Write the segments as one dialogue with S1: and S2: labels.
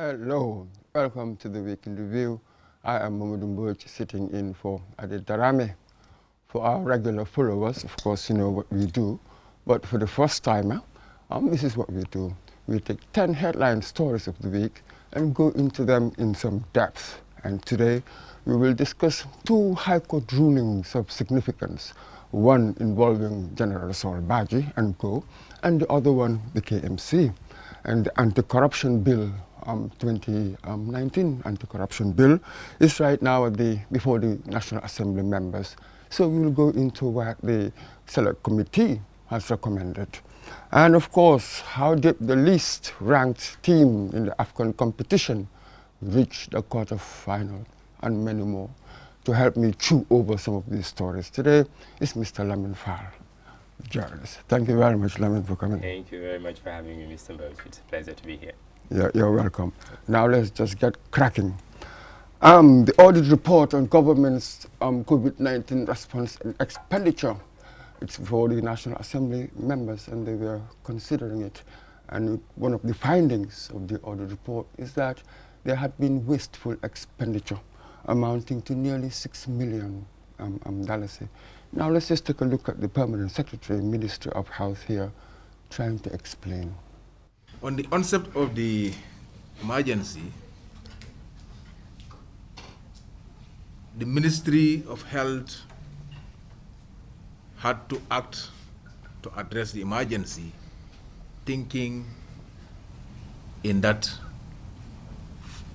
S1: Hello, welcome to the Week in Review. I am Mamadou Mboj, sitting in for Audit Darame. For our regular followers, of course, you know what we do, but for the first timer, this is what we do. We take 10 headline stories of the week and go into them in some depth. And today, we will discuss two High Court rulings of significance, one involving General Sol Baji and Co., and the other one, the KMC. And the Anti-Corruption Bill 2019 Anti-Corruption Bill is right now before the National Assembly members. So we will go into what the Select Committee has recommended. And of course, how did the least ranked team in the AFCON competition reach the quarter-final, and many more. To help me chew over some of these stories today is Mr. Lamin Fall, journalist. Thank you very much, Lamin, for coming.
S2: Thank you very much for having me, Mr. Mboj. It's a pleasure to be here.
S1: Yeah, you're welcome. Now let's just get cracking. The audit report on government's COVID-19 response and expenditure. It's for the National Assembly members, and they were considering it. And one of the findings of the audit report is that there had been wasteful expenditure amounting to nearly $6 million. Now let's just take a look at the Permanent Secretary, Ministry of Health here, trying to explain.
S3: On the concept of the emergency, the Ministry of Health had to act to address the emergency, thinking in that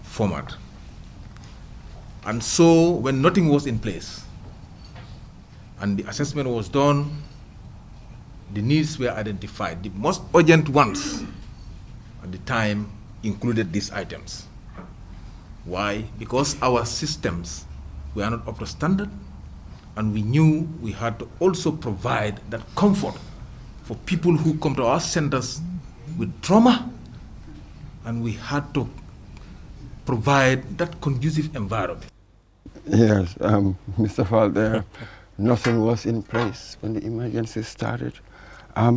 S3: format. And so when nothing was in place and the assessment was done, the needs were identified. The most urgent ones at the time included these items. Why? Because our systems were not up to standard, and we knew we had to also provide that comfort for people who come to our centers with trauma, and we had to provide that conducive environment.
S1: Yes, Mr. Fall, there, nothing was in place when the emergency started.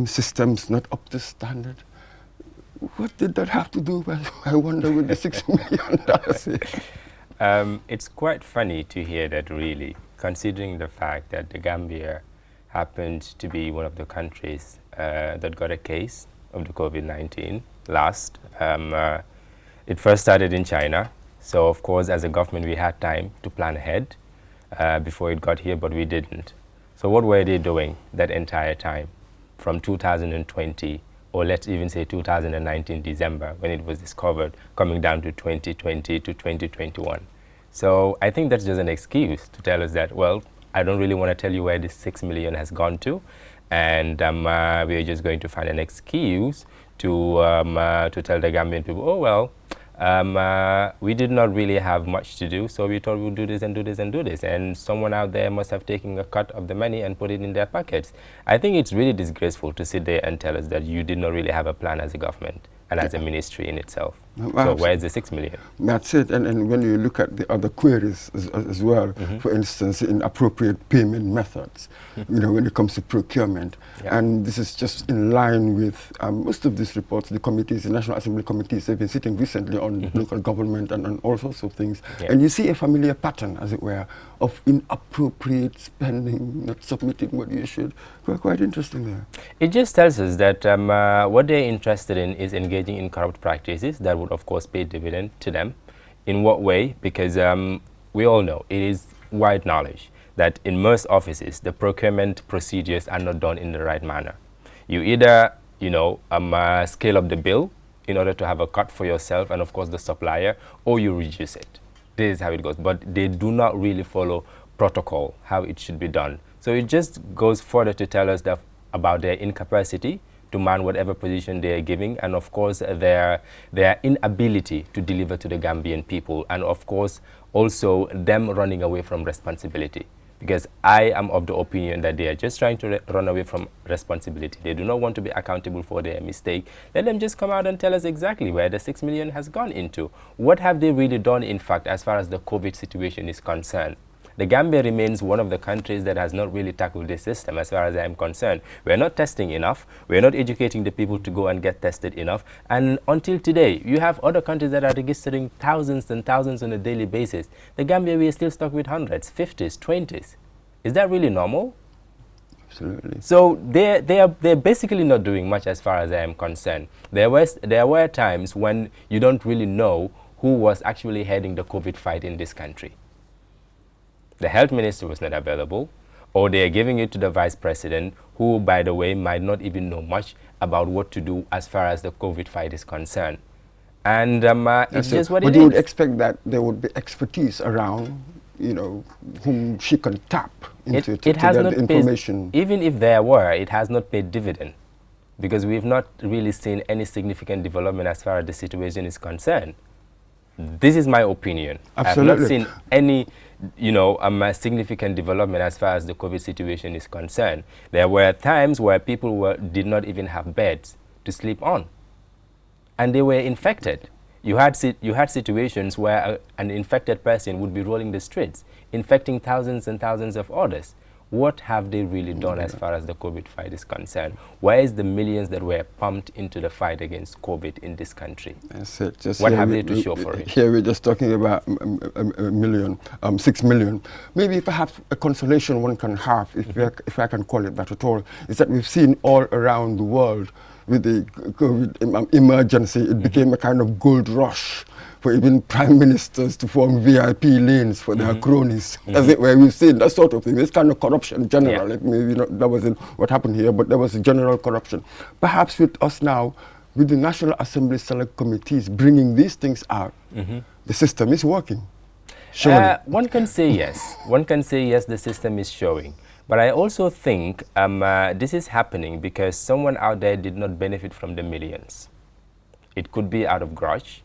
S1: Systems not up to standard. What did that have to do with, I wonder, with the $6 million?
S2: It's quite funny to hear that, really, considering the fact that the Gambia happened to be one of the countries that got a case of the COVID-19 last. It first started in China. So, of course, as a government, we had time to plan ahead before it got here, but we didn't. So what were they doing that entire time from 2020, or let's even say 2019 December, when it was discovered, coming down to 2020 to 2021? So I think that's just an excuse to tell us that, well, I don't really want to tell you where this $6 million has gone to, and we are just going to find an excuse to tell the Gambian people, oh, well, we did not really have much to do, so we thought we'd do this and do this and do this, and someone out there must have taken a cut of the money and put it in their pockets. I think it's really disgraceful to sit there and tell us that you did not really have a plan as a government and as a ministry in itself. So where's the $6 million?
S1: That's it. And when you look at the other queries as well, for instance, inappropriate payment methods, you know, when it comes to procurement.
S2: Yeah.
S1: And this is just in line with most of these reports. The committees, the National Assembly committees, have been sitting recently on local government and on all sorts of things. Yeah. And you see a familiar pattern, as it were, of inappropriate spending, not submitting what you should. Quite interesting there.
S2: It just tells us that what they're interested in is engaging in corrupt practices that would, of course, pay dividend to them. In what way? Because we all know, it is wide knowledge that in most offices, the procurement procedures are not done in the right manner. You either, you know, scale up the bill in order to have a cut for yourself and, of course, the supplier, or you reduce it. This is how it goes. But they do not really follow protocol, how it should be done. So it just goes further to tell us that about their incapacity to man whatever position they are giving, and of course their inability to deliver to the Gambian people, and of course also them running away from responsibility. Because I am of the opinion that they are just trying to run away from responsibility. They do not want to be accountable for their mistake. Let them just come out and tell us exactly where the $6 million has gone into. What have they really done, in fact, as far as the COVID situation is concerned? the Gambia remains one of the countries that has not really tackled this system as far as I am concerned. We're not testing enough. We're not educating the people to go and get tested enough. And until today, you have other countries that are registering thousands and thousands on a daily basis. The Gambia, we are still stuck with hundreds, 50s, 20s. Is that really normal?
S1: Absolutely.
S2: So they're basically not doing much as far as I am concerned. There were times when you don't really know who was actually heading the COVID fight in this country. The health minister was not available, or they are giving it to the vice president, who, by the way, might not even know much about what to do as far as the COVID fight is concerned. And it's just what it is.
S1: But you would expect that there would be expertise around, you know, whom she can tap into to get the information.
S2: Even if there were, it has not paid dividend, because we've not really seen any significant development as far as the situation is concerned. This is my opinion.
S1: Absolutely.
S2: I've not seen any, you know, significant development as far as the COVID situation is concerned. There were times where people did not even have beds to sleep on, and they were infected. You had situations where an infected person would be rolling the streets, infecting thousands and thousands of others. What have they really done as far as the COVID fight is concerned? Where is the millions that were pumped into the fight against COVID in this country?
S1: That's it. Just
S2: what have they to show for it?
S1: Here we're just talking about a million, 6 million. Maybe perhaps a consolation one can have, if I can call it that at all, is that we've seen all around the world with the COVID emergency, it became a kind of gold rush for even prime ministers to form VIP lanes for their cronies, as it were. We've seen that sort of thing. This kind of corruption, general.
S2: Yeah.
S1: Maybe not, that wasn't what happened here, but there was a general corruption. Perhaps with us now, with the National Assembly Select Committees bringing these things out, the system is working.
S2: One can say yes. One can say yes, the system is showing. But I also think this is happening because someone out there did not benefit from the millions. It could be out of grudge,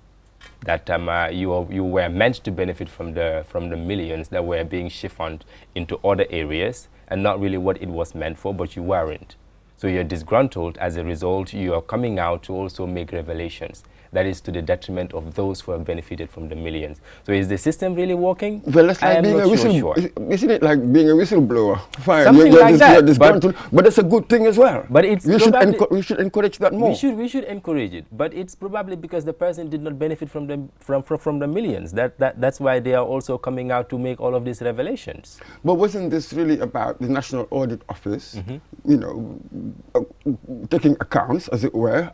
S2: that you were meant to benefit from the millions that were being siphoned into other areas, and not really what it was meant for, but you weren't. So you're disgruntled. As a result, you are coming out to also make revelations. That is to the detriment of those who have benefited from the millions. So is the system really working?
S1: Well, it's like being a isn't it like being a whistleblower? Fine,
S2: something like that.
S1: But it's a good thing as well.
S2: But it's
S1: we should encourage that more.
S2: We should encourage it. But it's probably because the person did not benefit from the millions. That's why they are also coming out to make all of these revelations.
S1: But wasn't this really about the National Audit Office, you know, taking accounts, as it were,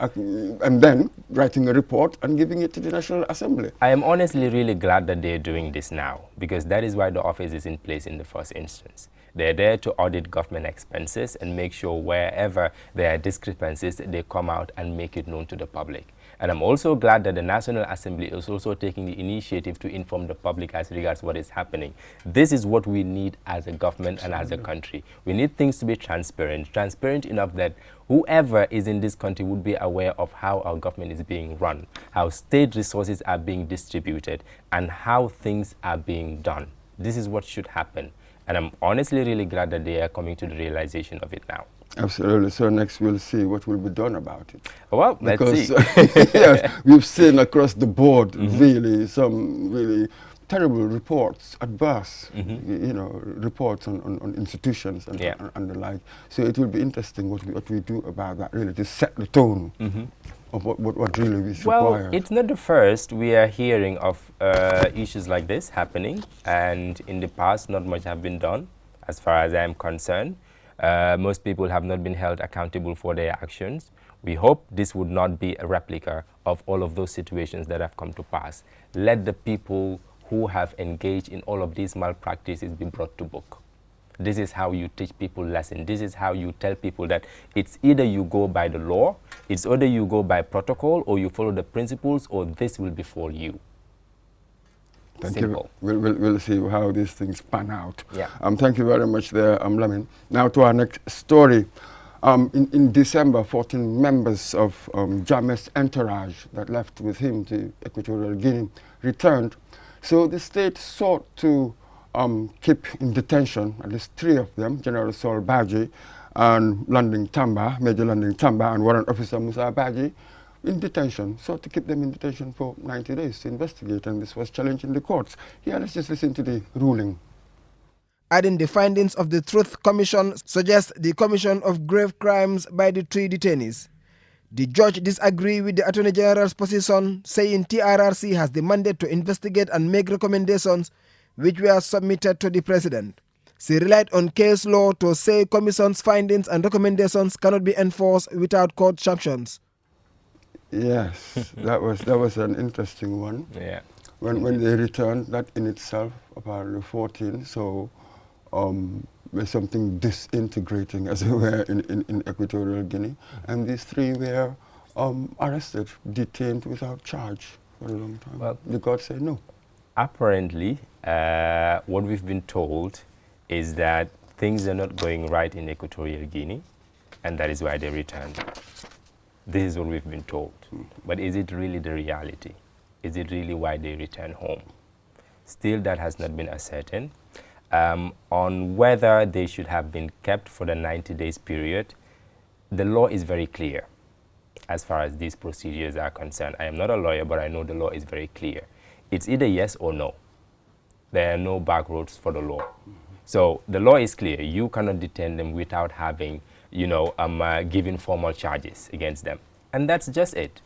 S1: and then writing a report and giving it to the National Assembly?
S2: I am honestly really glad that they're doing this now, because that is why the office is in place in the first instance. They're there to audit government expenses and make sure wherever there are discrepancies, they come out and make it known to the public. And I'm also glad that the National Assembly is also taking the initiative to inform the public as regards what is happening. This is what we need as a government and as a country. We need things to be transparent enough that whoever is in this country would be aware of how our government is being run, how state resources are being distributed, and how things are being done. This is what should happen. And I'm honestly really glad that they are coming to the realization of it now.
S1: Absolutely. So next we'll see what will be done about it.
S2: Well, let's see.
S1: Yes, we've seen across the board really some really terrible reports, adverse, you know, reports on institutions and, and the like. So it will be interesting what we do about that, really, to set the tone of what really is required.
S2: Well, it's not the first we are hearing of issues like this happening, and in the past not much have been done as far as I am concerned. Most people have not been held accountable for their actions. We hope this would not be a replica of all of those situations that have come to pass. Let the people who have engaged in all of these malpractices be brought to book. This is how you teach people lessons. This is how you tell people that it's either you go by the law, it's either you go by protocol, or you follow the principles, or this will befall you.
S1: Thank you. We'll see how these things pan out.
S2: Yeah.
S1: Thank you very much there, Lamin. Now to our next story. In December, 14 members of Jammeh's entourage that left with him to Equatorial Guinea returned. So the state sought to keep in detention at least 3 of them, General Saul Baji and Major Landing Tamba, and Warrant Officer Musa Baji, in detention, sought to keep them in detention for 90 days to investigate, and this was challenged in the courts. Here, let's just listen to the ruling.
S4: adding the findings of the Truth Commission suggest the commission of grave crimes by the 3 detainees. The judge disagreed with the Attorney General's position, saying TRRC has the mandate to investigate and make recommendations which were submitted to the President. She relied on case law to say Commission's findings and recommendations cannot be enforced without court sanctions.
S1: Yes, that was an interesting one.
S2: Yeah.
S1: When they returned, that in itself, apparently 14, so there's something disintegrating, as it were, in Equatorial Guinea. And these 3 were arrested, detained without charge for a long time.
S2: Well,
S1: the court said no.
S2: Apparently, what we've been told is that things are not going right in Equatorial Guinea, and that is why they returned. This is what we've been told. But is it really the reality? Is it really why they return home? Still, that has not been ascertained. On whether they should have been kept for the 90 days period, the law is very clear as far as these procedures are concerned. I am not a lawyer, but I know the law is very clear. It's either yes or no. There are no back roads for the law. So the law is clear. You cannot detain them without having, giving formal charges against them. And that's just it.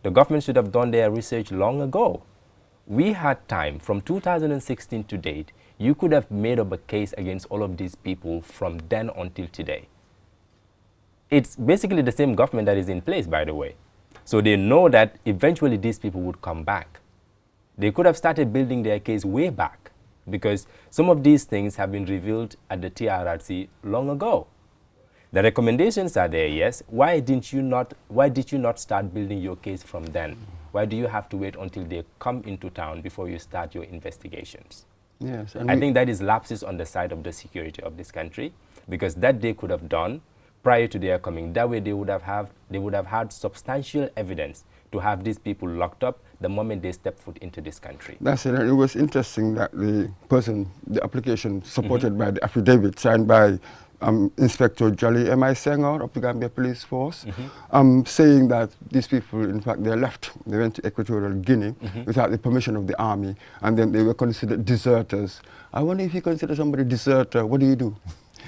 S2: The government should have done their research long ago. We had time from 2016 to date. You could have made up a case against all of these people from then until today. It's basically the same government that is in place, by the way. So they know that eventually these people would come back. They could have started building their case way back, because some of these things have been revealed at the TRRC long ago. The recommendations are there, yes. Why did you not start building your case from then? Why do you have to wait until they come into town before you start your investigations?
S1: Yes,
S2: I think that is lapses on the side of the security of this country, because that they could have done prior to their coming. That way they would have had substantial evidence to have these people locked up the moment they step foot into this country.
S1: That's it. And it was interesting that the application supported by the affidavit signed by Inspector Jolly M.I. Senghor of the Gambia Police Force, saying that these people, in fact, they left. They went to Equatorial Guinea without the permission of the army, and then they were considered deserters. I wonder if you consider somebody deserter, what do you do?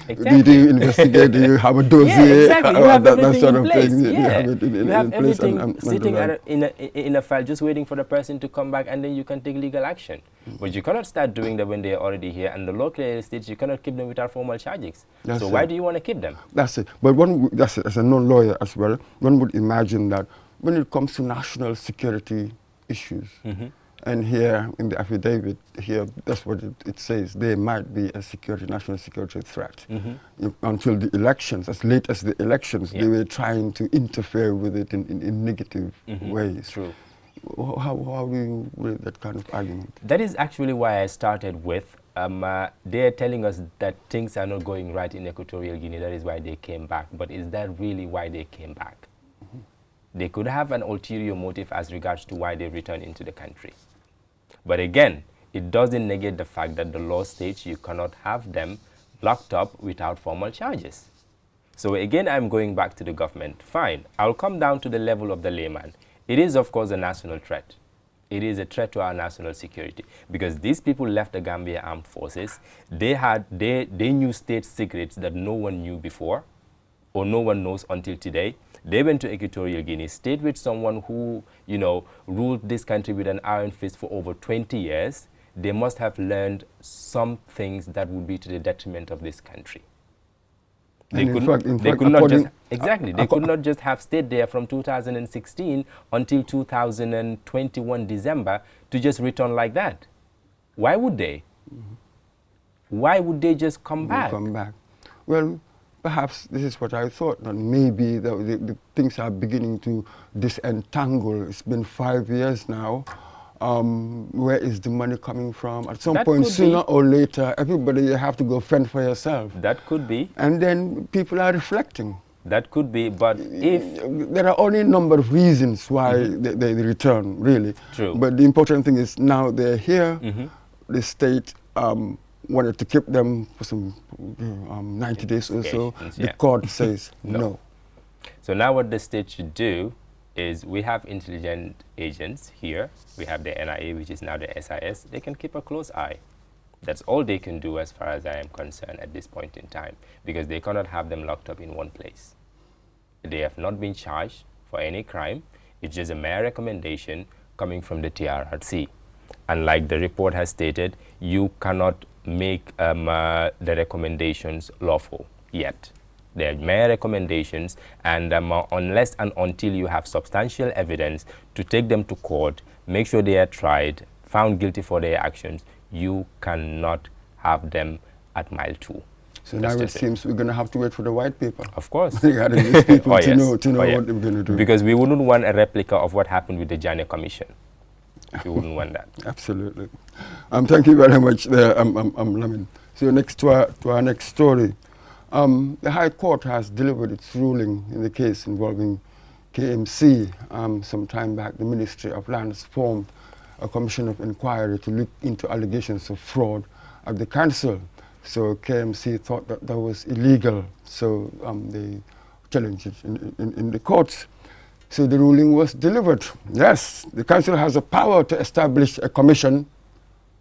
S2: Exactly.
S1: Do you investigate? Do you have a dossier?
S2: Yeah, exactly. You have
S1: that sort of
S2: place.
S1: thing.
S2: Yeah.
S1: You have it
S2: you have
S1: place
S2: everything sitting in a file, just waiting for the person to come back, and then you can take legal action. But you cannot start doing that when they are already here, and the law clearly states you cannot keep them without formal charges. So why do you want to keep them?
S1: That's it. But that's it. As a non-lawyer as well, one would imagine that when it comes to national security issues, and here in the affidavit, here that's what it says, there might be a national security threat. Until the elections, as late as the elections, they were trying to interfere with it in negative ways.
S2: True.
S1: How do you read that kind of argument?
S2: That is actually why I started with, they're telling us that things are not going right in Equatorial Guinea, that is why they came back. But is that really why they came back? They could have an ulterior motive as regards to why they returned into the country. But again, it doesn't negate the fact that the law states you cannot have them locked up without formal charges. So again, I'm going back to the government. Fine, I'll come down to the level of the layman. It is, of course, a national threat. It is a threat to our national security, because these people left the Gambia Armed Forces. They knew state secrets that no one knew before, or no one knows until today. They went to Equatorial Guinea, stayed with someone who, ruled this country with an iron fist for over 20 years. They must have learned some things that would be to the detriment of this country. They could not just have stayed there from 2016 until 2021 December to just return like that. Why would they? Why would they just come back?
S1: Well, perhaps this is what I thought, that maybe the things are beginning to disentangle. It's been 5 years now. Where is the money coming from? At some point, sooner or later, everybody, you have to go fend for yourself.
S2: That could be.
S1: And then people are reflecting.
S2: That could be, but if...
S1: There are only a number of reasons why they return, really.
S2: True.
S1: But the important thing is now they're here. The state wanted to keep them for some 90 days or so. The court says no.
S2: So now what the state should do is, we have intelligent agents here. We have the NIA, which is now the SIS. They can keep a close eye. That's all they can do as far as I am concerned at this point in time, because they cannot have them locked up in one place. They have not been charged for any crime. It's just a mere recommendation coming from the TRRC. And like the report has stated, you cannot make the recommendations lawful yet. They are mere recommendations, and unless and until you have substantial evidence to take them to court, make sure they are tried, found guilty for their actions, you cannot have them at mile 2.
S1: So now it seems we're going to have to wait for the white paper.
S2: Of course.
S1: Regarding these people
S2: Oh,
S1: to
S2: yes.
S1: know
S2: Oh, yeah.
S1: what they're going to do.
S2: Because we wouldn't want a replica of what happened with the Janneh Commission. We wouldn't want that.
S1: Absolutely. Thank you very much there, Lamin. So next to our next story. The High Court has delivered its ruling in the case involving KMC. Some time back, the Ministry of Lands formed a commission of inquiry to look into allegations of fraud at the council. So KMC thought that that was illegal, so they challenged it in the courts. So the ruling was delivered. Yes, the council has the power to establish a commission,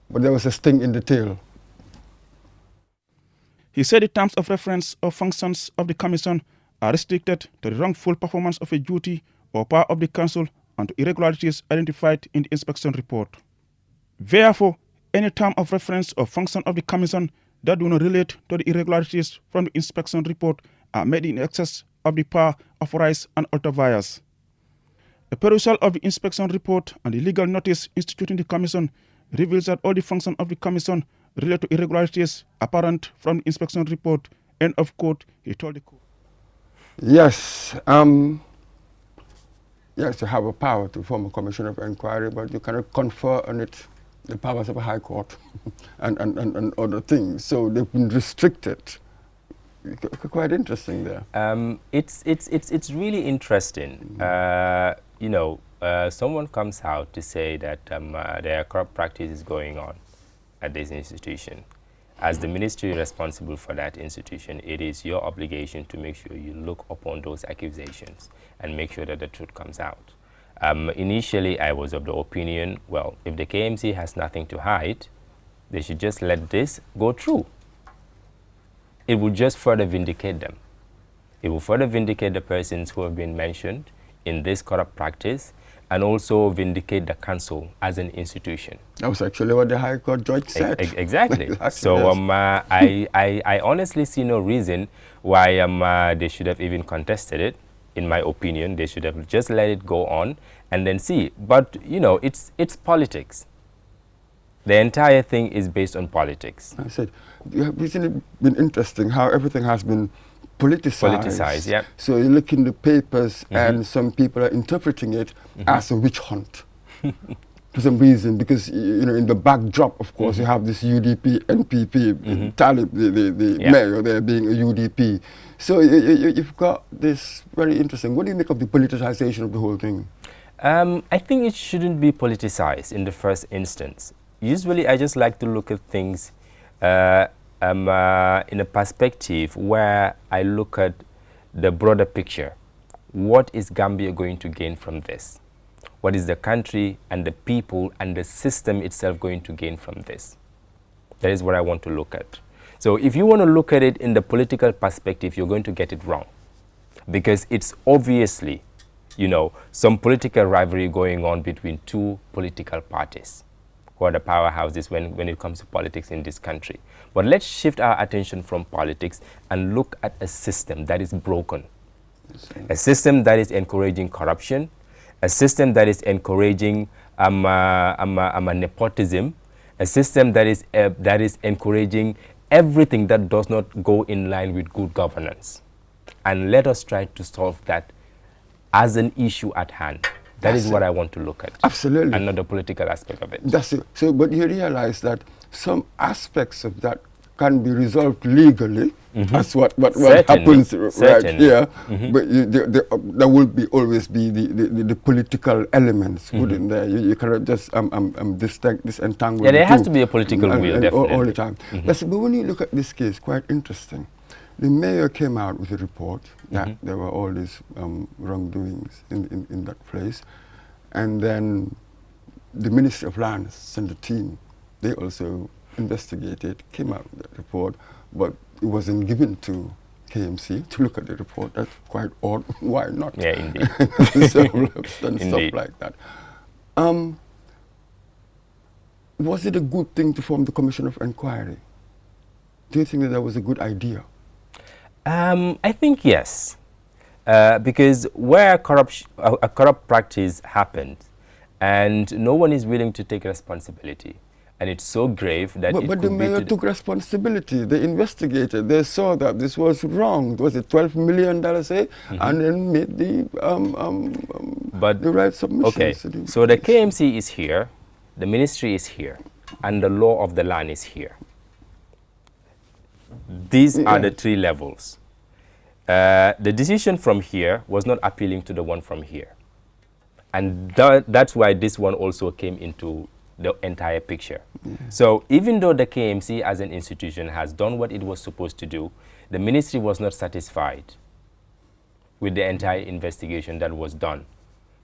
S1: but there was a sting in the tail.
S5: He said the terms of reference or functions of the commission are restricted to the wrongful performance of a duty or power of the council and to irregularities identified in the inspection report. Therefore, any term of reference or function of the commission that do not relate to the irregularities from the inspection report are made in excess of the power authorized and ultravirus. A perusal of the inspection report and the legal notice instituting the commission reveals that all the functions of the commission relate to irregularities apparent from the inspection report. End of quote, he told the court.
S1: Yes, yes, you have a power to form a commission of inquiry, but you cannot confer on it the powers of a high court and other things. So they've been restricted. Quite interesting there.
S2: It's really interesting. You know, someone comes out to say that there are corrupt practices going on at this institution. As the ministry responsible for that institution, it is your obligation to make sure you look upon those accusations and make sure that the truth comes out. Initially, I was of the opinion, well, if the KMC has nothing to hide, they should just let this go through. It will just further vindicate them. It will further vindicate the persons who have been mentioned in this corrupt practice, and also vindicate the council as an institution.
S1: That was actually what the High Court judge said.
S2: Exactly. So I honestly see no reason why they should have even contested it. In my opinion, they should have just let it go on and then see. But, you know, it's politics. The entire thing is based on politics.
S1: I said, isn't it been interesting how everything has been politicized?
S2: Yeah.
S1: So you look in the papers and some people are interpreting it as a witch hunt for some reason, because you know, in the backdrop, of course, you have this UDP, NPP, Talib, the mayor there being a UDP. So you've got this very interesting. What do you make of the politicization of the whole thing?
S2: I think it shouldn't be politicized in the first instance. Usually, I just like to look at things in a perspective where I look at the broader picture. What is Gambia going to gain from this? What is the country and the people and the system itself going to gain from this? That is what I want to look at. So if you want to look at it in the political perspective, you're going to get it wrong. Because it's obviously, you know, some political rivalry going on between two political parties who are the powerhouses when it comes to politics in this country. But let's shift our attention from politics and look at a system that is broken. A system that is encouraging corruption, a system that is encouraging nepotism, a system that is encouraging everything that does not go in line with good governance. And let us try to solve that as an issue at hand. That is what I want to look at. Absolutely. And not the political aspect of it.
S1: That's it. So, but you realize that some aspects of that can be resolved legally. That's what happens right here. But there will always be the political elements, wouldn't there? You cannot just disentangle.
S2: Yeah, there has to be a political will, definitely.
S1: All the time. But when you look at this case, quite interesting. The mayor came out with a report that there were all these wrongdoings in that place. And then the Ministry of Lands sent a team. They also investigated, came out with a report, but it wasn't given to KMC to look at the report. That's quite odd. Why not?
S2: Yeah, indeed.
S1: So, and stuff
S2: Indeed.
S1: like that. Was it a good thing to form the Commission of Inquiry? Do you think that was a good idea?
S2: I think yes, because where a corrupt practice happened, and no one is willing to take responsibility, and it's so grave that
S1: But the mayor took responsibility. They investigated. They saw that this was wrong. Was it $12 million, say, and then made the right submissions.
S2: Okay, so the KMC is here, the ministry is here, and the law of the land is here. These are the three levels. The decision from here was not appealing to the one from here. And that's why this one also came into the entire picture. So even though the KMC as an institution has done what it was supposed to do, the ministry was not satisfied with the entire investigation that was done.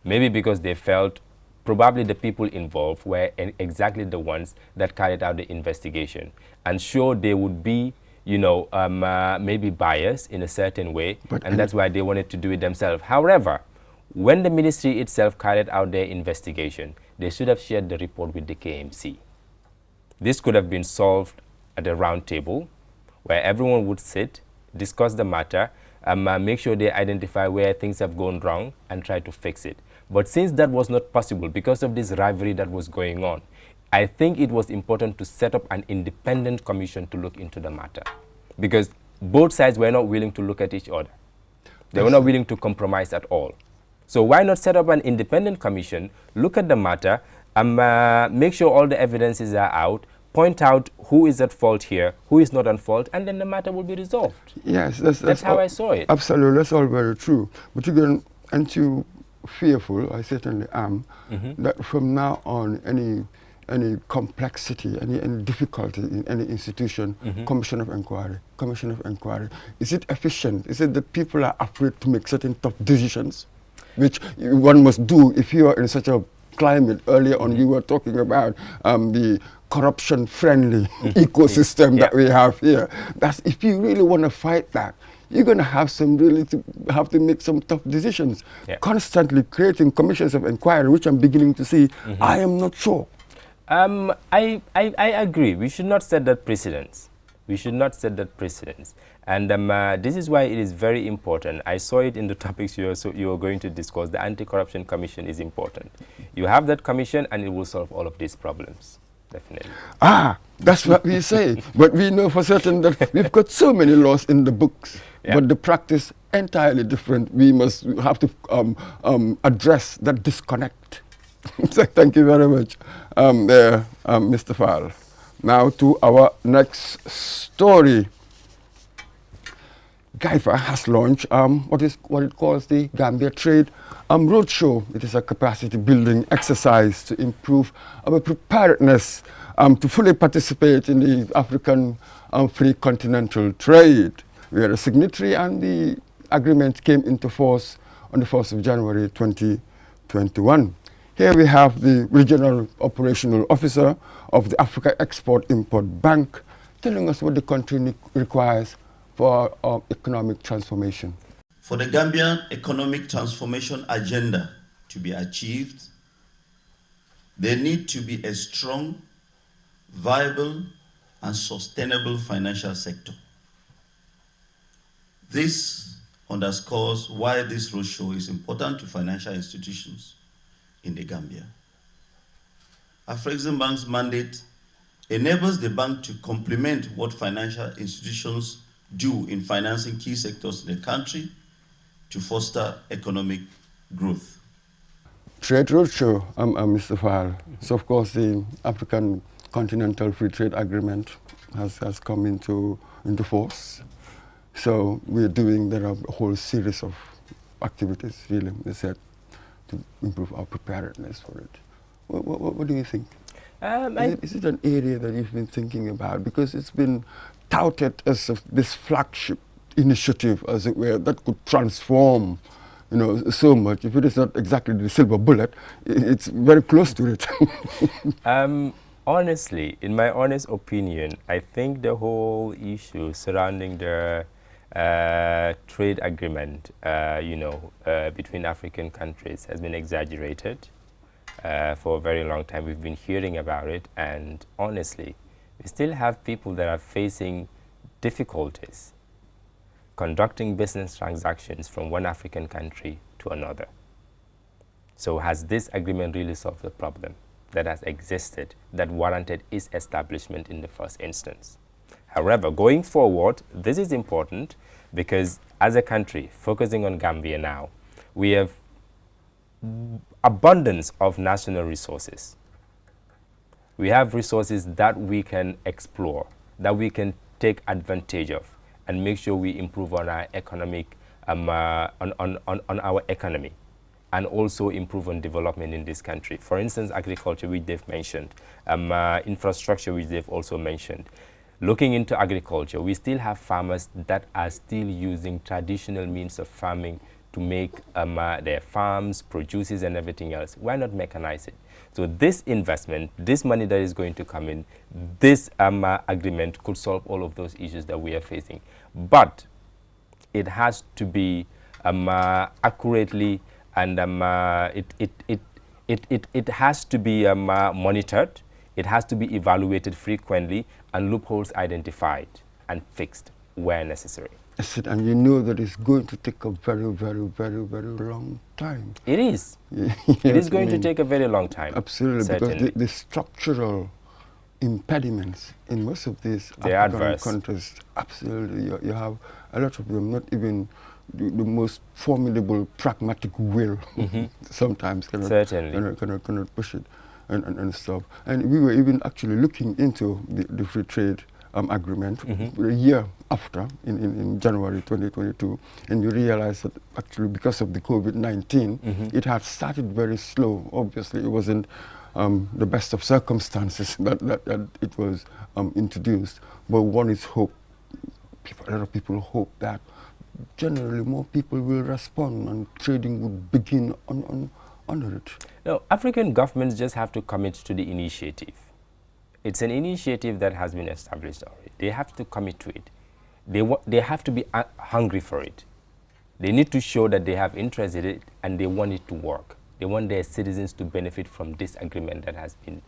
S2: Maybe because they felt probably the people involved were exactly the ones that carried out the investigation. And sure, they would be, you know, maybe biased in a certain way, and that's why they wanted to do it themselves. However, when the ministry itself carried out their investigation, they should have shared the report with the KMC. This could have been solved at a round table where everyone would sit, discuss the matter, make sure they identify where things have gone wrong and try to fix it. But since that was not possible because of this rivalry that was going on, I think it was important to set up an independent commission to look into the matter, because both sides were not willing to look at each other. They were not willing to compromise at all. So why not set up an independent commission, look at the matter, make sure all the evidences are out, point out who is at fault here, who is not at fault, and then the matter will be resolved.
S1: Yes,
S2: that's how I saw it.
S1: Absolutely, that's all very true. But again, aren't you fearful, I certainly am, that from now on any complexity, any difficulty in any institution, Commission of Inquiry, is it efficient? Is it that people are afraid to make certain tough decisions, which one must do if you are in such a climate? Earlier on you were talking about the corruption-friendly ecosystem that we have here. That's, if you really want to fight that, you're going to have to make some tough decisions. Constantly creating commissions of inquiry, which I'm beginning to see, I am not sure.
S2: I agree. We should not set that precedence. We should not set that precedence. And this is why it is very important. I saw it in the topics you are going to discuss. The Anti-Corruption Commission is important. You have that commission and it will solve all of these problems. Definitely.
S1: That's what we say. But we know for certain that we've got so many laws in the books, but the practice entirely different. We must have to address that disconnect. So thank you very much, Mr. Fall. Now to our next story. GAIFA has launched what it calls the Gambia Trade Roadshow. It is a capacity building exercise to improve our preparedness to fully participate in the African free continental trade. We are a signatory, and the agreement came into force on the 1st of January 2021. Here we have the Regional Operational Officer of the Africa Export-Import Bank telling us what the country requires for our economic transformation.
S6: For the Gambian economic transformation agenda to be achieved, there need to be a strong, viable, and sustainable financial sector. This underscores why this roadshow is important to financial institutions in the Gambia. Afrexim Bank's mandate enables the bank to complement what financial institutions do in financing key sectors in the country to foster economic growth.
S1: Trade Roadshow, Mr. Fall. So of course the African Continental Free Trade Agreement has come into force. So there are a whole series of activities, really, they said, to improve our preparedness for it. What do you think? Is it an area that you've been thinking about? Because it's been touted as this flagship initiative, as it were, that could transform, so much. If it is not exactly the silver bullet, it's very close to it.
S2: Honestly, in my honest opinion, I think the whole issue surrounding the trade agreement, between African countries has been exaggerated for a very long time. We've been hearing about it, and honestly, we still have people that are facing difficulties conducting business transactions from one African country to another. So has this agreement really solved the problem that has existed that warranted its establishment in the first instance? However, going forward, this is important because as a country, focusing on Gambia now, we have abundance of national resources. We have resources that we can explore, that we can take advantage of and make sure we improve on our economic, on our economy, and also improve on development in this country. For instance, agriculture, which they've mentioned, infrastructure, which they've also mentioned. Looking into agriculture, we still have farmers that are still using traditional means of farming to make their farms, produces, and everything else. Why not mechanize it? So this investment, this money that is going to come in, this agreement could solve all of those issues that we are facing. But it has to be accurately, and it has to be monitored. It has to be evaluated frequently, and loopholes identified and fixed where necessary.
S1: And you know that it's going to take a very, very, very, very long time.
S2: It is.
S1: Yes,
S2: it is going to take a very long time.
S1: Absolutely,
S2: certainly.
S1: Because the structural impediments in most of these
S2: They're
S1: African
S2: adverse.
S1: countries, absolutely, you have a lot of them, not even the most formidable pragmatic will sometimes cannot push it and stuff. And we were even actually looking into the free trade agreement a year after, in January 2022, and you realize that actually because of the COVID-19, it had started very slow. Obviously, it wasn't the best of circumstances that it was introduced, but one is hope. A lot of people hope that generally more people will respond and trading would begin under it.
S2: No, African governments just have to commit to the initiative. It's an initiative that has been established already. They have to commit to it. They have to be hungry for it. They need to show that they have interest in it and they want it to work. They want their citizens to benefit from this agreement that has been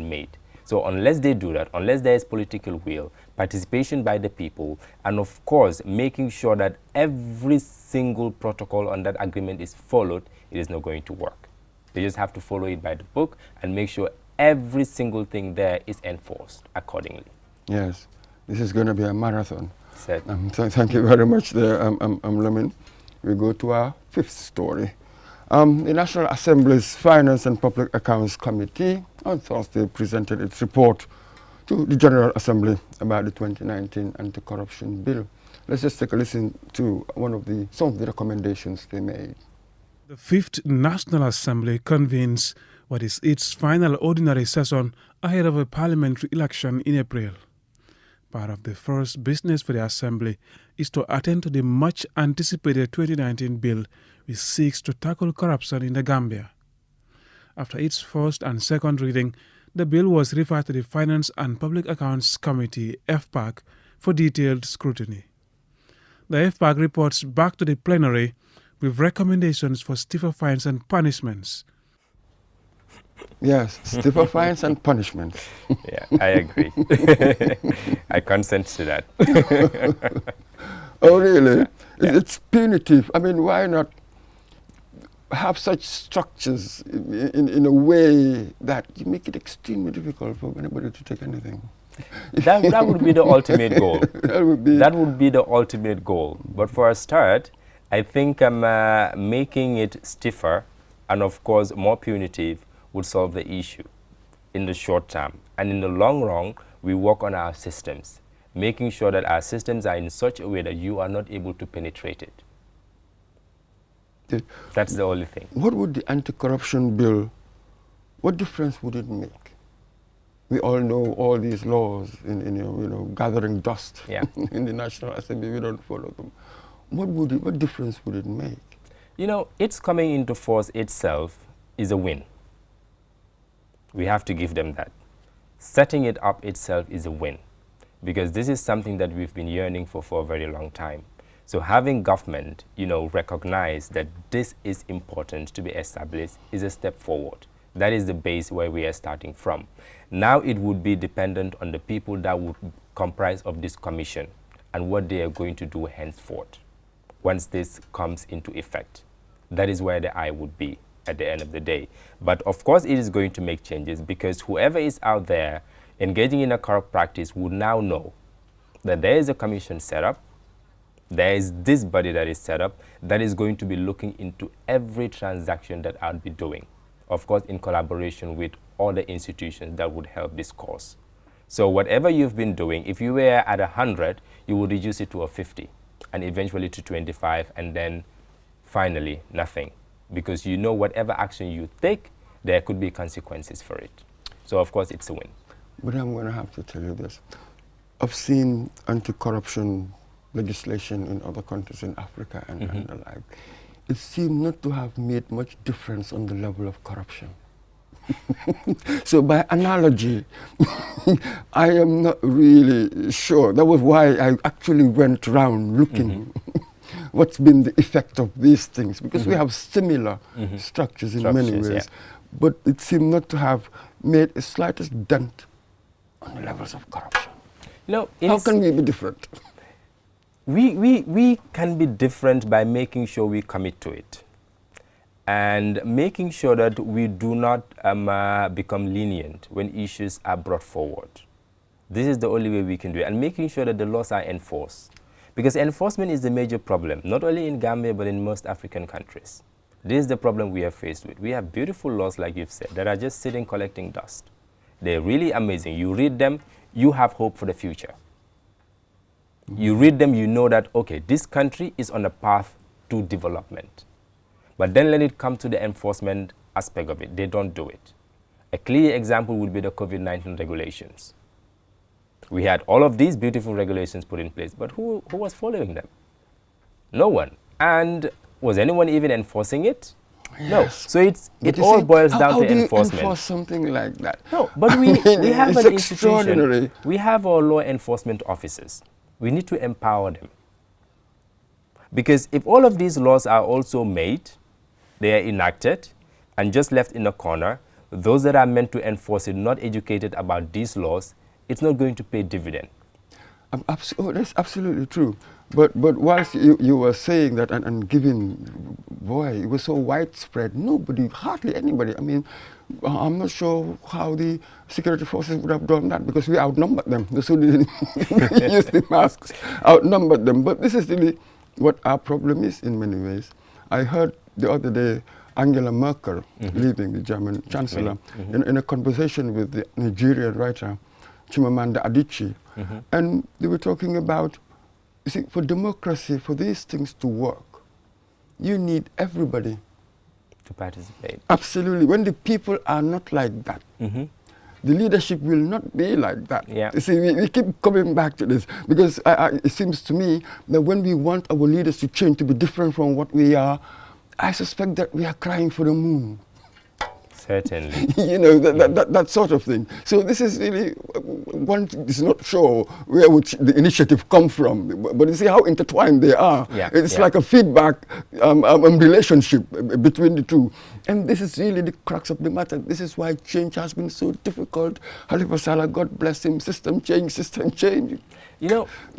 S2: made. So unless they do that, unless there is political will, participation by the people, and of course making sure that every single protocol on that agreement is followed, it is not going to work. They just have to follow it by the book and make sure every single thing there is enforced accordingly.
S1: Yes, this is going to be a marathon.
S2: Thank
S1: you very much there, Lamin. We go to our fifth story. The National Assembly's Finance and Public Accounts Committee on Thursday presented its report to the General Assembly about the 2019 Anti-Corruption Bill. Let's just take a listen to some of the recommendations they made.
S7: The Fifth National Assembly convenes what is its final ordinary session ahead of a parliamentary election in April. Part of the first business for the Assembly is to attend to the much-anticipated 2019 bill which seeks to tackle corruption in the Gambia. After its first and second reading, the bill was referred to the Finance and Public Accounts Committee, FPAC, for detailed scrutiny. The FPAC reports back to the plenary with recommendations for stiffer fines and punishments.
S1: Yes, stiffer fines and punishments.
S2: Yeah, I agree. I consent to that.
S1: Oh, really?
S2: Yeah.
S1: It's punitive. I mean, why not have such structures in a way that you make it extremely difficult for anybody to take anything?
S2: That would be the ultimate goal.
S1: That
S2: would be the ultimate goal. But for a start, I think making it stiffer and, of course, more punitive would solve the issue in the short term. And in the long run, we work on our systems, making sure that our systems are in such a way that you are not able to penetrate it. That's the only thing.
S1: What would the anti-corruption bill, what difference would it make? We all know all these laws in gathering dust in the National Assembly. We don't follow them. What difference would it make?
S2: Its coming into force itself is a win. We have to give them that. Setting it up itself is a win, because this is something that we've been yearning for a very long time. So having government, recognize that this is important to be established is a step forward. That is the base where we are starting from. Now it would be dependent on the people that would comprise of this commission and what they are going to do henceforth once this comes into effect. That is where the eye would be at the end of the day. But of course it is going to make changes, because whoever is out there engaging in a corrupt practice would now know that there is a commission set up, there is this body that is set up that is going to be looking into every transaction that I'll be doing, of course in collaboration with other institutions that would help this cause. So whatever you've been doing, if you were at 100, you would reduce it to 50 and eventually to 25, and then finally nothing, because whatever action you take, there could be consequences for it. So of course it's a win.
S1: But I'm going to have to tell you this. I've seen anti-corruption legislation in other countries in Africa and the like. It seemed not to have made much difference on the level of corruption. So by analogy, I am not really sure. That was why I actually went around looking what's been the effect of these things, because we have similar structures in many ways. Yeah. But it seemed not to have made a slightest dent on the levels of corruption. How can we be different?
S2: We can be different by making sure we commit to it and making sure that we do not become lenient when issues are brought forward. This is the only way we can do it, and making sure that the laws are enforced. Because enforcement is the major problem, not only in Gambia, but in most African countries. This is the problem we are faced with. We have beautiful laws, like you've said, that are just sitting collecting dust. They're really amazing. You read them, you have hope for the future. You read them, you know that, okay, this country is on a path to development. But then when it comes to the enforcement aspect of it, they don't do it. A clear example would be the COVID-19 regulations. We had all of these beautiful regulations put in place, but who was following them? No one. And was anyone even enforcing it?
S1: Yes.
S2: No. So it all boils down to enforcement.
S1: How do you enforce something like that?
S2: No, but we have an
S1: extraordinary.
S2: institution. We have our law enforcement officers. We need to empower them. Because if all of these laws are also made, they are enacted, and just left in a corner, those that are meant to enforce it, not educated about these laws, it's not going to pay dividend.
S1: That's absolutely true. But whilst you were saying that and giving, boy, it was so widespread, hardly anybody. I mean, I'm not sure how the security forces would have done that, because we outnumbered them. Those who didn't use the masks outnumbered them. But this is really what our problem is in many ways. I heard the other day Angela Merkel, leaving the German Chancellor, in a conversation with the Nigerian writer Chimamanda Adichie, and they were talking about, you see, for democracy, for these things to work, you need everybody
S2: to participate.
S1: Absolutely. When the people are not like that, the leadership will not be like that.
S2: Yeah.
S1: You see, we keep coming back to this, because it seems to me that when we want our leaders to change, to be different from what we are, I suspect that we are crying for the moon.
S2: Certainly.
S1: That sort of thing. So this is really, one is not sure where would the initiative come from, but you see how intertwined they are.
S2: Yeah,
S1: it's like a feedback relationship between the two. And this is really the crux of the matter. This is why change has been so difficult. Halifa Sallah, God bless him, system change. It's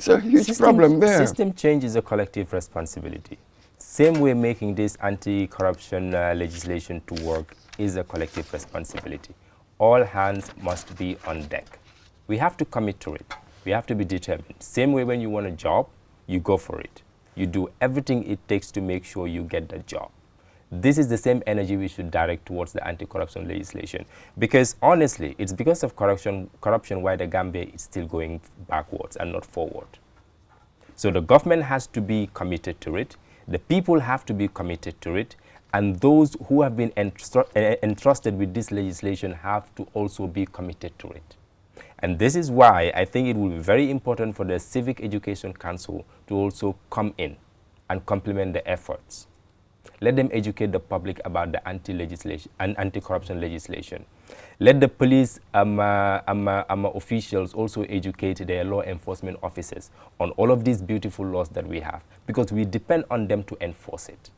S1: a huge problem there.
S2: System change is a collective responsibility. Same way making this anti-corruption legislation to work is a collective responsibility. All hands must be on deck. We have to commit to it. We have to be determined. Same way when you want a job, you go for it. You do everything it takes to make sure you get the job. This is the same energy we should direct towards the anti-corruption legislation. Because honestly, it's because of corruption why the Gambia is still going backwards and not forward. So the government has to be committed to it. The people have to be committed to it. And those who have been entrusted with this legislation have to also be committed to it. And this is why I think it will be very important for the Civic Education Council to also come in and complement the efforts. Let them educate the public about the anti-corruption legislation. Let the police officials also educate their law enforcement officers on all of these beautiful laws that we have, because we depend on them to enforce it.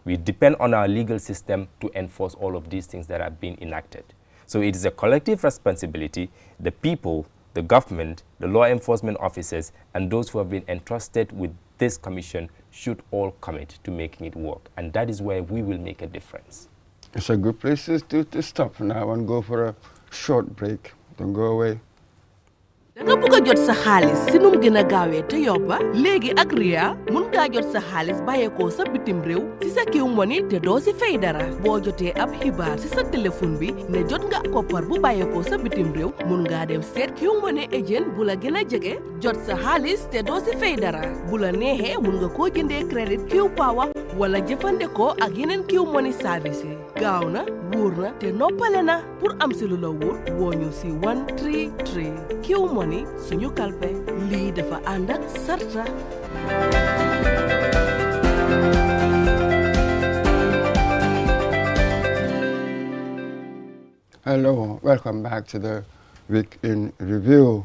S2: We depend on our legal system to enforce all of these things that have been enacted. So it is a collective responsibility. The people, the government, the law enforcement officers, and those who have been entrusted with this commission should all commit to making it work. And that is where we will make a difference.
S1: It's a good place to stop now and go for a short break. Don't go away.
S8: da nga bëgg a jot sa xaalis si num gën a gaawee te yobba léegi ak Ria mun ngaa jot sa xaalis bàyyeekoo sa bitim réew si sa kiw money te doo si fay dara boo jotee ab xibaar si sa téléphone bi ne jot nga koppar bu bàyyeekoo sa bitim réew mun ngaa dem seet kiw money agent bu la gën a jege jot sa xaalis te doo si fay dara bu la neexee mun nga koo jëndee crédit kiw power wala jëfandikoo ak yeneen kiw money service yi gaaw na wóor na te noppale na pour am si lu la wóor woo ñu si 133 kiw money suñu kalpe lii dafa ànd ak sarta.
S1: Hello, welcome back to the Week in Review.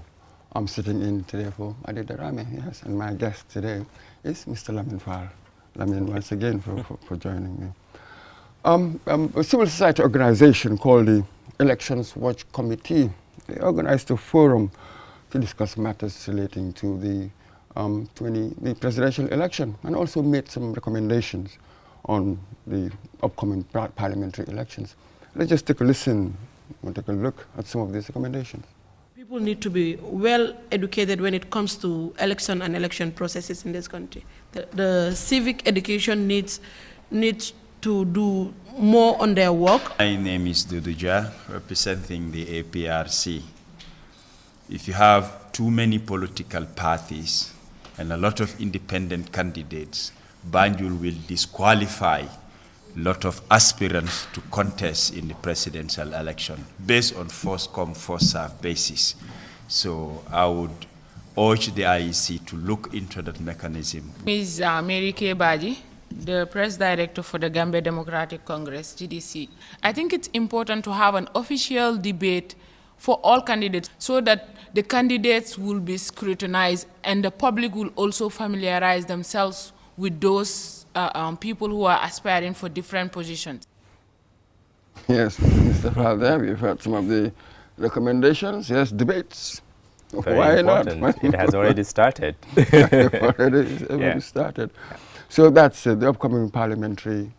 S1: I'm sitting in today for Audit Darame, yes, and my guest today is Mr. Lamin Fall. Lamin, once again for joining me. A civil society organization called the Elections Watch Committee, they organized a forum to discuss matters relating to the presidential election, and also made some recommendations on the upcoming parliamentary elections. Let's just take a listen and take a look at some of these recommendations.
S9: People need to be well educated when it comes to election and election processes in this country. The civic education needs to do more on their work.
S10: My name is Duduja, representing the APRC. If you have too many political parties and a lot of independent candidates, Banjul will disqualify a lot of aspirants to contest in the presidential election based on first come, first served basis. So I would urge the IEC to look into that mechanism.
S11: Ms. Mary K. Baji, the press director for the Gambia Democratic Congress, GDC. I think it's important to have an official debate for all candidates so that the candidates will be scrutinized and the public will also familiarize themselves with those people who are aspiring for different positions.
S1: Yes, Mr. Father, we've heard some of the recommendations. Yes, debates.
S2: Very
S1: Why
S2: important.
S1: not?
S2: It has already started.
S1: already started. So that's the upcoming parliamentary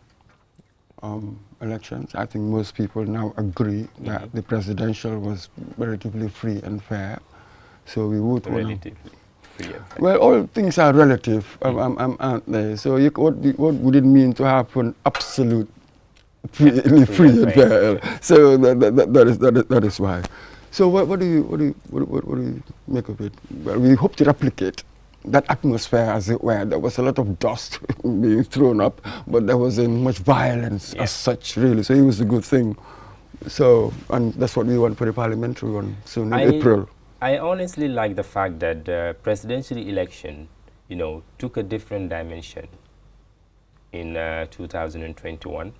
S1: elections. I think most people now agree that the presidential was relatively free and fair. So we would
S2: Relatively free and fair.
S1: Well, all things are relative, aren't they? So what would it mean to have an absolute free and fair? So that is why. So what do you make of it? Well, we hope to replicate that atmosphere, as it were. There was a lot of dust being thrown up, but there wasn't much violence as such, really. So it was a good thing. So, and that's what we want for the parliamentary one soon in April.
S2: I honestly like the fact that the presidential election, took a different dimension in 2021,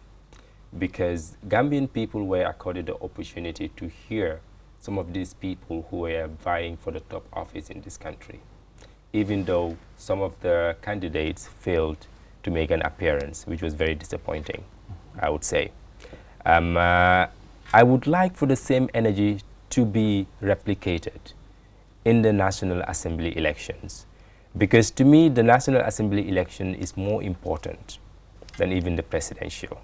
S2: because Gambian people were accorded the opportunity to hear some of these people who were vying for the top office in this country, even though some of the candidates failed to make an appearance, which was very disappointing, I would say. I would like for the same energy to be replicated in the National Assembly elections, because to me, the National Assembly election is more important than even the presidential.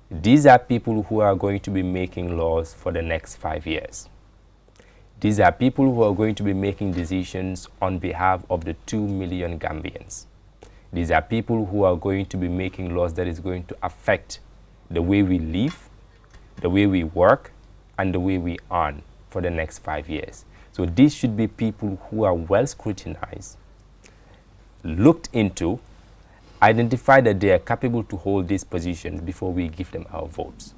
S2: These are people who are going to be making laws for the next 5 years. These are people who are going to be making decisions on behalf of the 2 million Gambians. These are people who are going to be making laws that is going to affect the way we live, the way we work, and the way we earn for the next 5 years. So these should be people who are well scrutinized, looked into, identify that they are capable to hold these positions before we give them our votes.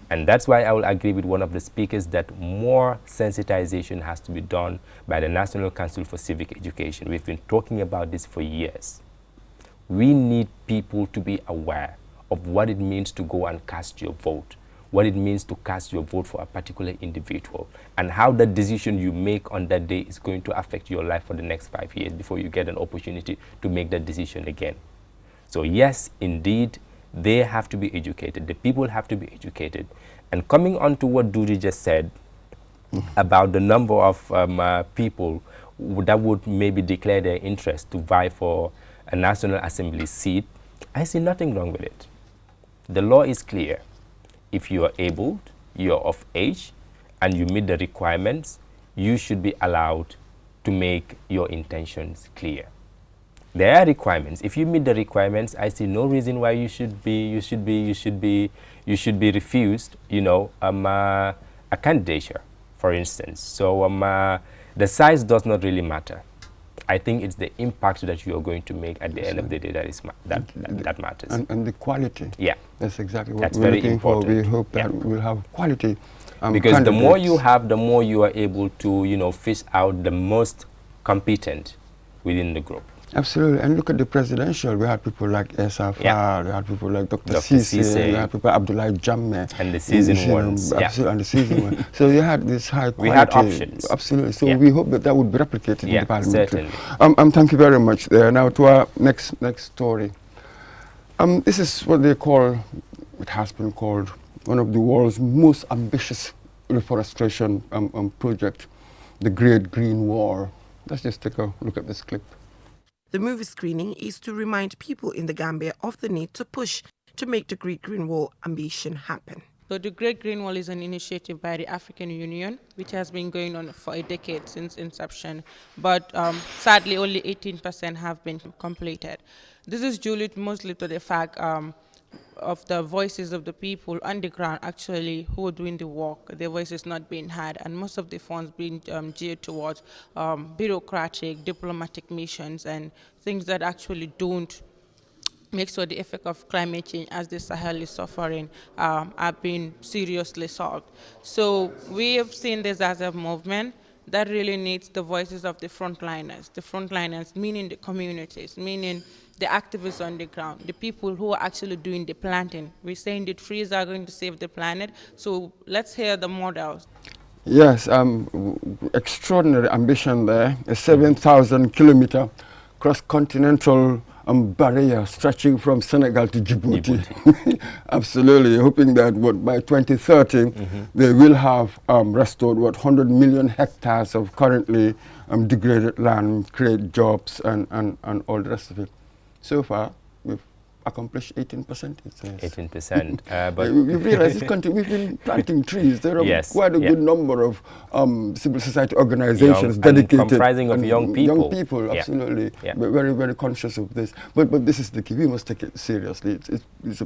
S2: And that's why I will agree with one of the speakers that more sensitization has to be done by the National Council for Civic Education. We've been talking about this for years. We need people to be aware of what it means to go and cast your vote, what it means to cast your vote for a particular individual, and how the decision you make on that day is going to affect your life for the next 5 years before you get an opportunity to make that decision again. So yes, indeed, they have to be educated. The people have to be educated. And coming on to what Dudi just said about the number of people that would maybe declare their interest to vie for a National Assembly seat, I see nothing wrong with it. The law is clear. If you are able, you are of age, and you meet the requirements, you should be allowed to make your intentions clear. There are requirements. If you meet the requirements, I see no reason why you should be refused, a candidature, for instance. So the size does not really matter. I think it's the impact that you are going to make at the end of the day that matters.
S1: And the quality.
S2: Yeah.
S1: That's exactly what
S2: That's
S1: we're
S2: very
S1: looking
S2: important.
S1: for. We hope that we'll have quality
S2: because the more
S1: candidates.
S2: you have, the more you are able to, fish out the most competent within the group.
S1: Absolutely. And look at the presidential. We had people like SFR, we had people like Dr. Cisse, we had people Abdullah Jammeh.
S2: And the seasoned ones.
S1: Absolutely, and the seasoned ones. So you had this high quality.
S2: We had options.
S1: Absolutely. So we hope that would be replicated in the parliament.
S2: Certainly.
S1: Thank you very much there. Now to our next story. This is what they call, it has been called, one of the world's most ambitious reforestation project, the Great Green Wall. Let's just take a look at this clip.
S12: The movie screening is to remind people in the Gambia of the need to push to make the Great Green Wall ambition happen.
S13: So the Great Green Wall is an initiative by the African Union, which has been going on for a decade since inception, but sadly only 18% have been completed. This is due mostly to the fact of the voices of the people on the ground actually who are doing the work, their voices not being heard, and most of the funds being geared towards bureaucratic, diplomatic missions and things that actually don't make sure the effect of climate change as the Sahel is suffering are being seriously solved. So we have seen this as a movement that really needs the voices of the frontliners meaning the communities, meaning the activists on the ground, the people who are actually doing the planting. We're saying the trees are going to save the planet, so let's hear the models.
S1: Yes, extraordinary ambition there, a 7,000-kilometer cross-continental barrier stretching from Senegal to Djibouti. Absolutely, hoping that by 2030 they will have restored 100 million hectares of currently degraded land, create jobs and all the rest of it. So far, we've accomplished 18%, it says.
S2: 18%. But
S1: we realize this country, we've been planting trees. There are quite a good number of civil society organizations dedicated.
S2: Comprising of young people.
S1: Young people, absolutely. We're very, very conscious of this. But this is the key. We must take it seriously. It's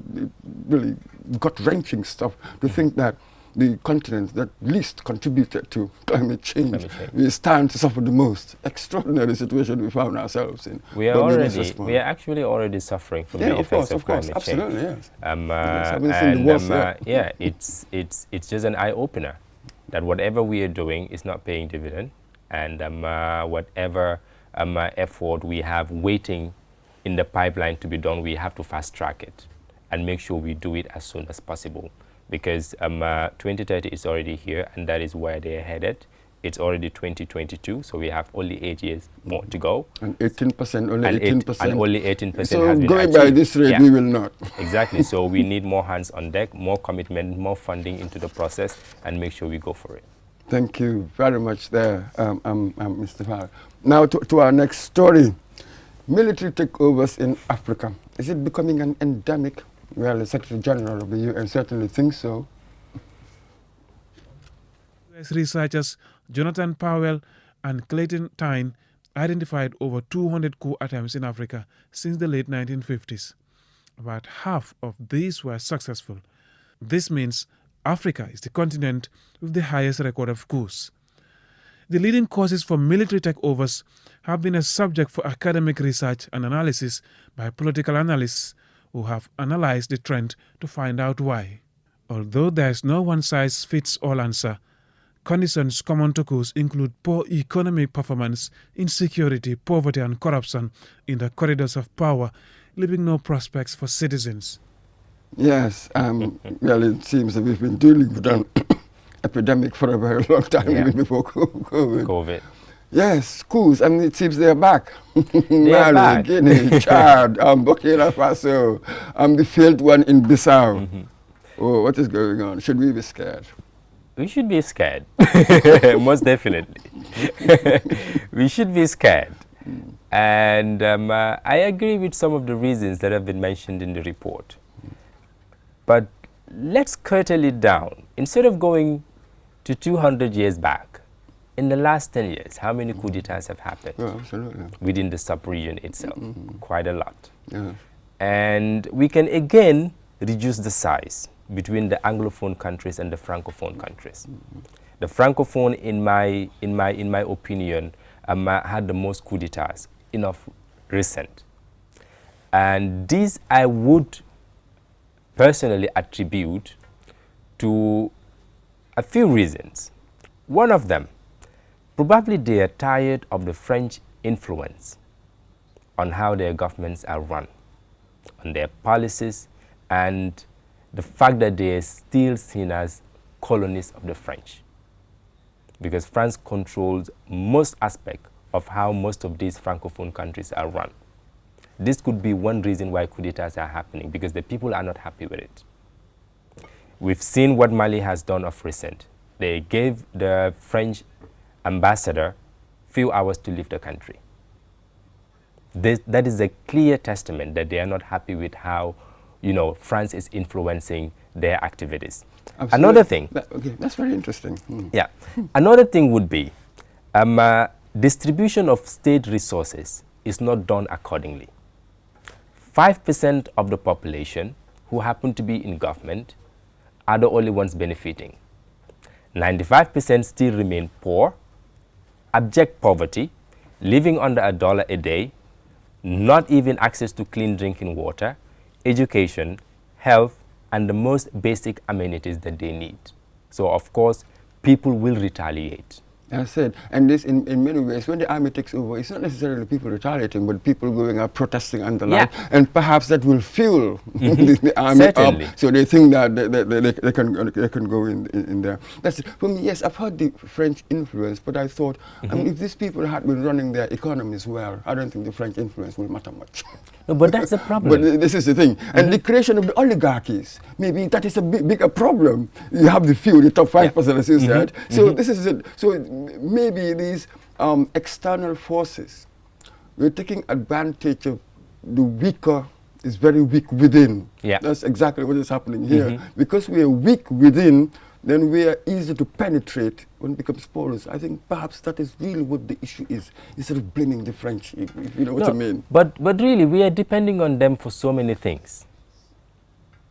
S1: really gut-wrenching stuff to think that the continent that least contributed to climate change is stand to suffer the most. Extraordinary situation we found ourselves in.
S2: We are actually already suffering from the effects of climate change.
S1: Absolutely, yes.
S2: It's just an eye-opener that whatever we are doing is not paying dividend, and whatever effort we have waiting in the pipeline to be done, we have to fast-track it and make sure we do it as soon as possible. Because 2030 is already here, and that is where they are headed. It's already 2022, so we have only 8 years more to go.
S1: And 18%, only 18%.
S2: And only 18% has
S1: so
S2: been
S1: going
S2: achieved.
S1: By this rate, we will not.
S2: Exactly, so we need more hands on deck, more commitment, more funding into the process, and make sure we go for it.
S1: Thank you very much there, Mr. Farr. Now to our next story. Military takeovers in Africa. Is it becoming an endemic? Well, the Secretary General of the UN certainly thinks so.
S7: US researchers Jonathan Powell and Clayton Tyne identified over 200 coup attempts in Africa since the late 1950s. About half of these were successful. This means Africa is the continent with the highest record of coups. The leading causes for military takeovers have been a subject for academic research and analysis by political analysts who have analyzed the trend to find out why. Although there is no one-size-fits-all answer, conditions common to coups include poor economic performance, insecurity, poverty and corruption in the corridors of power, leaving no prospects for citizens.
S1: Yes, well, it seems that we've been dealing with an epidemic for a very long time, even before COVID. Yes, schools, and it seems they're back. Mali, Guinea, Chad, Burkina Faso, the failed one in Bissau. Oh, what is going on? Should we be scared?
S2: We should be scared, most definitely. We should be scared. And I agree with some of the reasons that have been mentioned in the report. But let's curtail it down. Instead of going to 200 years back, in the last 10 years, how many coups d'etats have happened?
S1: Absolutely.
S2: Within the sub-region itself? Quite a lot.
S1: Yeah.
S2: And we can again reduce the size between the Anglophone countries and the Francophone countries. The Francophone, in my opinion, had the most coups d'etats of recent. And these I would personally attribute to a few reasons. One of them, probably they are tired of the French influence on how their governments are run, on their policies, and the fact that they are still seen as colonies of the French. Because France controls most aspects of how most of these Francophone countries are run. This could be one reason why coups d'etats are happening, because the people are not happy with it. We've seen what Mali has done of recent. They gave the French ambassador few hours to leave the country. That is a clear testament that they are not happy with how, France is influencing their activities.
S1: Absolutely.
S2: Another thing.
S1: Okay, that's very interesting.
S2: Yeah. Another thing would be distribution of state resources is not done accordingly. 5% of the population who happen to be in government are the only ones benefiting. 95% still remain poor, abject poverty, living under $1 a day, not even access to clean drinking water, education, health, and the most basic amenities that they need. So, of course, people will retaliate.
S1: I said, and this in many ways, when the army takes over, it's not necessarily people retaliating, but people going out protesting and the like, and perhaps that will fuel the army
S2: Certainly.
S1: up, so they think that they can go in there. That's it. For me, yes, I've heard the French influence, but I thought, if these people had been running their economies well, I don't think the French influence will matter much.
S2: No, but that's the problem.
S1: But this is the thing. And the creation of the oligarchies, maybe that is a bigger problem. You have the few, the top 5%, as you said. So this is it. So maybe these external forces, we're taking advantage of the weaker is very weak within.
S2: Yeah.
S1: That's exactly what is happening here. Because we are weak within, then we are easy to penetrate when it becomes porous. I think perhaps that is really what the issue is, instead of blaming the French, if you know what I mean.
S2: But really, we are depending on them for so many things.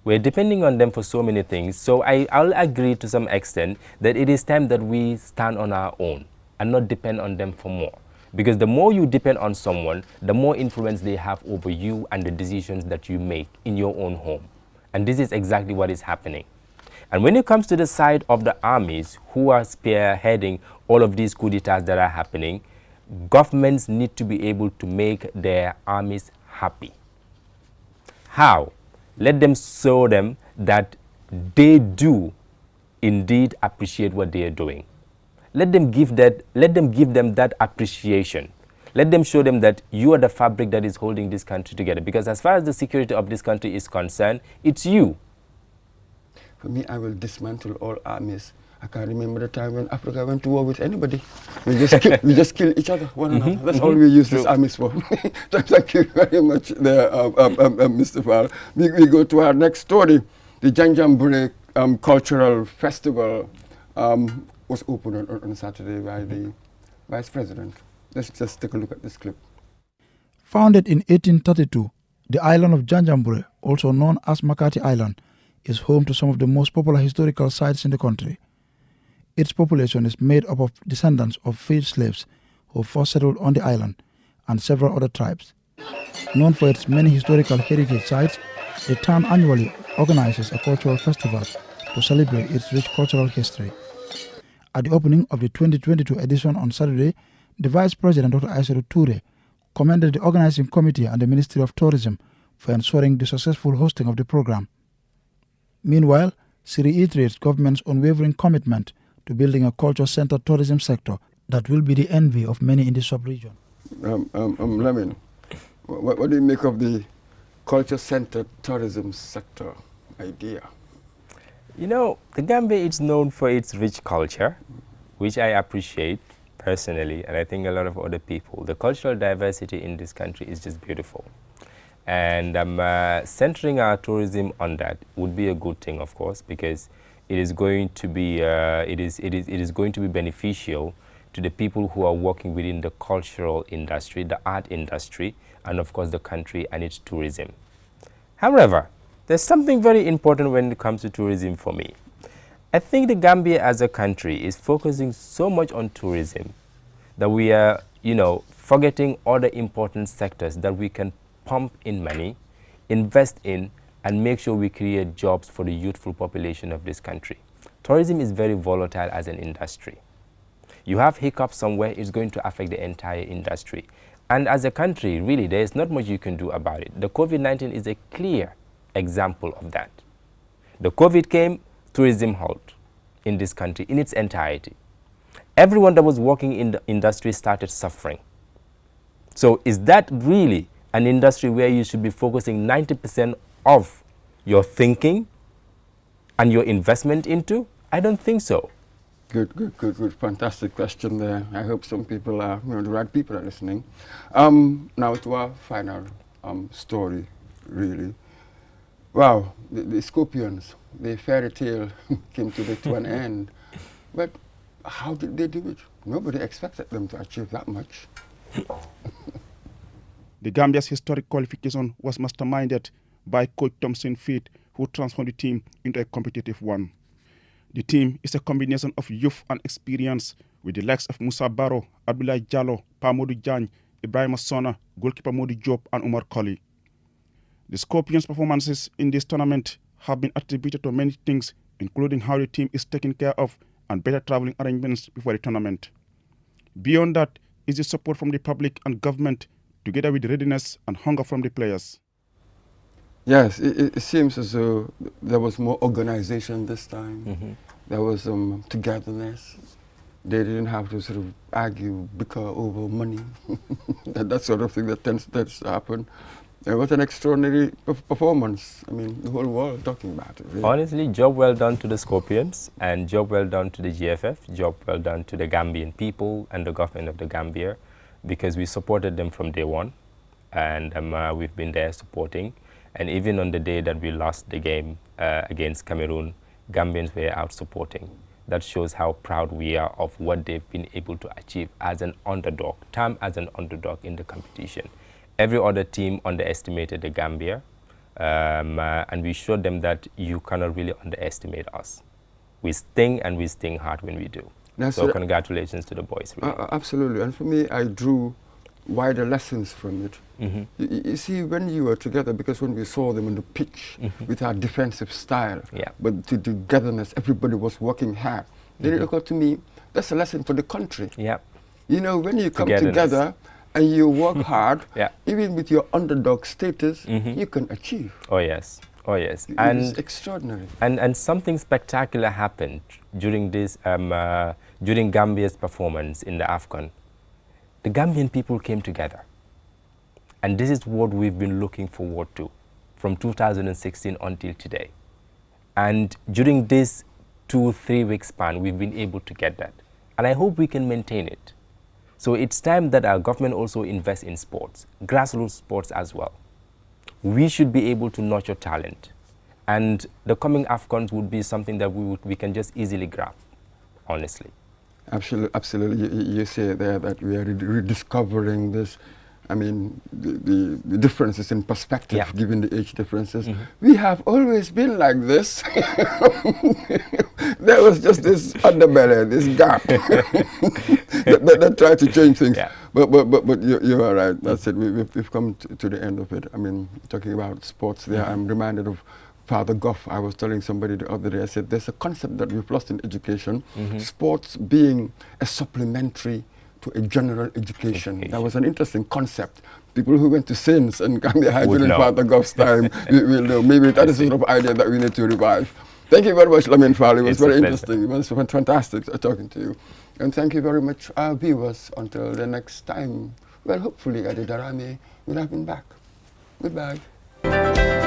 S2: We're depending on them for so many things. So I'll agree to some extent that it is time that we stand on our own and not depend on them for more. Because the more you depend on someone, the more influence they have over you and the decisions that you make in your own home. And this is exactly what is happening. And when it comes to the side of the armies who are spearheading all of these coups d'etats that are happening, governments need to be able to make their armies happy. How? Let them show them that they do indeed appreciate what they are doing. Let them give them that appreciation. Let them show them that you are the fabric that is holding this country together. Because as far as the security of this country is concerned, it's you.
S1: For me, I will dismantle all armies. I can't remember the time when Africa went to war with anybody. We just kill each other, one another. That's all we use these armies for. Thank you very much there, Mr. Fall. We go to our next story. The Janjambure Cultural Festival was opened on Saturday by the Vice President. Let's just take a look at this clip.
S14: Founded in 1832, the island of Janjambure, also known as Makati Island, is home to some of the most popular historical sites in the country. Its population is made up of descendants of freed slaves who first settled on the island and several other tribes. Known for its many historical heritage sites, the town annually organizes a cultural festival to celebrate its rich cultural history. At the opening of the 2022 edition on Saturday, the Vice President, Dr. Aissatou Toure, commended the organizing committee and the Ministry of Tourism for ensuring the successful hosting of the program. Meanwhile, she reiterates government's unwavering commitment to building a culture-centered tourism sector that will be the envy of many in the sub-region.
S1: Lamin, what do you make of the culture-centered tourism sector idea?
S2: You know, the Gambia is known for its rich culture, which I appreciate personally, and I think a lot of other people. The cultural diversity in this country is just beautiful. And centering our tourism on that would be a good thing, of course, because it is going to be it is going to be beneficial to the people who are working within the cultural industry, the art industry, and of course the country and its tourism. However, there's something very important when it comes to tourism for me. I think the Gambia as a country is focusing so much on tourism that we are, forgetting other important sectors that we can pump in money, invest in, and make sure we create jobs for the youthful population of this country. Tourism is very volatile as an industry. You have hiccups somewhere, it's going to affect the entire industry. And as a country, really, there is not much you can do about it. The COVID-19 is a clear example of that. The COVID came, tourism halt in this country in its entirety. Everyone that was working in the industry started suffering. So is that really an industry where you should be focusing 90% of your thinking and your investment into? I don't think so.
S1: Good. Fantastic question there. I hope some people are, the right people are listening. Now to our final story, really. Wow, the Scorpions, the fairy tale came to an end. But how did they do it? Nobody expected them to achieve that much.
S5: The Gambia's historic qualification was masterminded by Coach Thompson Feet, who transformed the team into a competitive one. The team is a combination of youth and experience with the likes of Musa Barrow, Abdullah Jallo, Pa Modou Jan, Ibrahim Sona, goalkeeper Modi Diop, and Umar Colley. The Scorpions' performances in this tournament have been attributed to many things, including how the team is taken care of and better traveling arrangements before the tournament. Beyond that is the support from the public and government, together with readiness and hunger from the players.
S1: Yes, it seems as though there was more organization this time.
S2: Mm-hmm.
S1: There was togetherness. They didn't have to sort of argue, bicker over money. that sort of thing that tends to happen. It was an extraordinary performance. I mean, the whole world talking about it. Really.
S2: Honestly, job well done to the Scorpions, and job well done to the GFF, job well done to the Gambian people and the government of the Gambia, because we supported them from day one, and we've been there supporting. And even on the day that we lost the game against Cameroon, Gambians were out supporting. That shows how proud we are of what they've been able to achieve as an underdog, as an underdog in the competition. Every other team underestimated the Gambia, and we showed them that you cannot really underestimate us. We sting, and we sting hard when we do. So congratulations to the boys. Really.
S1: Absolutely, and for me, I drew wider lessons from it.
S2: Mm-hmm.
S1: You see, when you were together, because when we saw them on the pitch with our defensive style, but the togetherness, everybody was working hard. Then it occurred to me, that's a lesson for the country.
S2: Yeah.
S1: You know, when you come together and you work hard, even with your underdog status, you can achieve.
S2: Oh yes, oh yes.
S1: It's extraordinary.
S2: And something spectacular happened during this, during Gambia's performance in the AFCON. The Gambian people came together. And this is what we've been looking forward to from 2016 until today. And during this 2-3 week span, we've been able to get that. And I hope we can maintain it. So it's time that our government also invests in sports, grassroots sports as well. We should be able to nurture talent. And the coming AFCONs would be something that we can just easily grab, honestly.
S1: Absolutely. You say there that we are rediscovering this. I mean, the differences in perspective, given the age differences. We have always been like this. There was just this underbelly, this gap that tried to change things. But you are right. That's it. We've come to the end of it. I mean, talking about sports there, I'm reminded of Father Goff. I was telling somebody the other day, I said, there's a concept that we've lost in education, sports being a supplementary to a general education. That was an interesting concept. People who went to SINS and Gambia High during Father Gov's time will know. Maybe that is the sort of idea that we need to revive. Thank you very much, Lamin Fall. It was very interesting. It was fantastic talking to you. And thank you very much, our viewers. Until the next time, well, hopefully, Adi Darame will have been back. Goodbye.